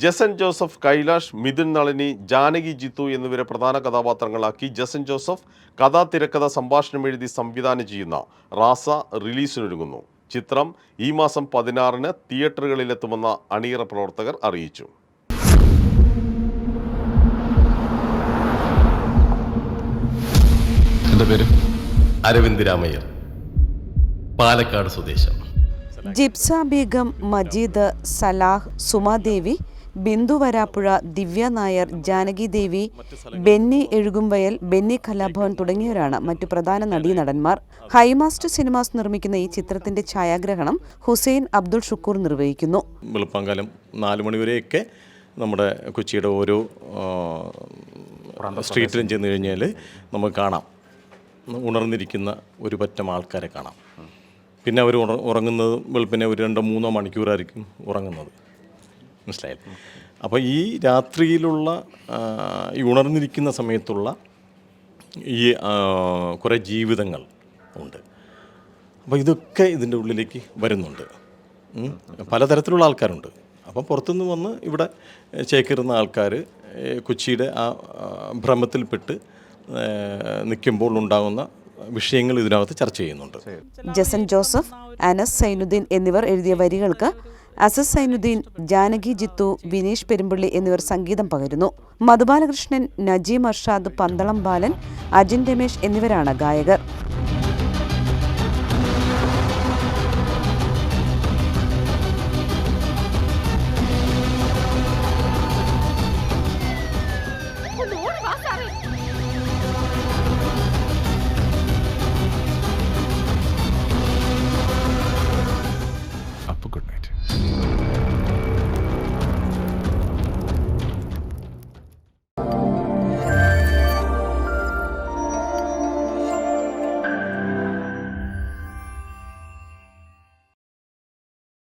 Jason Joseph, Kailash, Mithun Nalini, Janaki Jithu എന്നിവരെ പ്രധാന കഥാപാത്രങ്ങളാക്കി Jason Joseph കഥാ തിരക്കഥ സംഭാഷണം എഴുതി സംവിധാനം ചെയ്യുന്ന റാസ റിലീസിനൊരുങ്ങുന്നു. ചിത്രം ഈ മാസം 16-ന് തിയേറ്ററുകളിലെത്തുമെന്ന് അണിയറ പ്രവർത്തകർ അറിയിച്ചു. എൻ്റെ പേര് അരവിന്ദ് രാമയ്യർ, പാലക്കാട് സ്വദേശം. ജിപ്സ ബീഗം, മജീദ്, സലാഹ്, സുമാദേവി, ബിന്ദു വരാപ്പുഴ, ദിവ്യ നായർ, ജാനകി ദേവി, ബെന്നി എഴുകുംവയൽ, ബെന്നി കലാഭവൻ തുടങ്ങിയവരാണ് മറ്റു പ്രധാന നടീനടന്മാർ. ഹൈമാസ്റ്റ് സിനിമാസ് നിർമ്മിക്കുന്ന ഈ ചിത്രത്തിന്റെ ഛായാഗ്രഹണം ഹുസൈൻ അബ്ദുൾ ഷുക്കൂർ നിർവഹിക്കുന്നു. വെളുപ്പാങ്കാലം 4 മണിവരെയൊക്കെ നമ്മുടെ കൊച്ചിയുടെ ഓരോ സ്ട്രീറ്റിലും ചെന്ന് കഴിഞ്ഞാൽ നമുക്ക് കാണാം, ഉണർന്നിരിക്കുന്ന ഒരു പറ്റം ആൾക്കാരെ കാണാം. പിന്നെ അവർ ഉറങ്ങുന്നത് വെളുപ്പിനെ ഒരു 2-3 മണിക്കൂറായിരിക്കും ഉറങ്ങുന്നത്, മനസ്സിലായില്ലേ? അപ്പോൾ ഈ രാത്രിയിലുള്ള ഈ ഉണർന്നിരിക്കുന്ന സമയത്തുള്ള ഈ കുറേ ജീവിതങ്ങൾ ഉണ്ട്. അപ്പോൾ ഇതൊക്കെ ഇതിൻ്റെ ഉള്ളിലേക്ക് വരുന്നുണ്ട്. പലതരത്തിലുള്ള ആൾക്കാരുണ്ട്. അപ്പം പുറത്തുനിന്ന് വന്ന് ഇവിടെ ചേക്കേറുന്ന ആൾക്കാർ കൊച്ചിയുടെ ആ ഭ്രമത്തിൽപ്പെട്ട് നിൽക്കുമ്പോൾ ഉണ്ടാകുന്ന വിഷയങ്ങൾ ഇതിനകത്ത് ചർച്ച ചെയ്യുന്നുണ്ട്. ജസൻ ജോസഫ്, അനസ് സൈനുദ്ദീൻ എന്നിവർ എഴുതിയ വരികൾക്ക് അസസ് സൈനുദ്ദീൻ, ജാനകി ജിത്തു, വിനീഷ് പെരുമ്പള്ളി എന്നിവർ സംഗീതം പകരുന്നു. മധുബാലകൃഷ്ണൻ, നജീം അർഷാദ്, പന്തളം ബാലൻ, അജിൻ രമേശ് എന്നിവരാണ് ഗായകർ.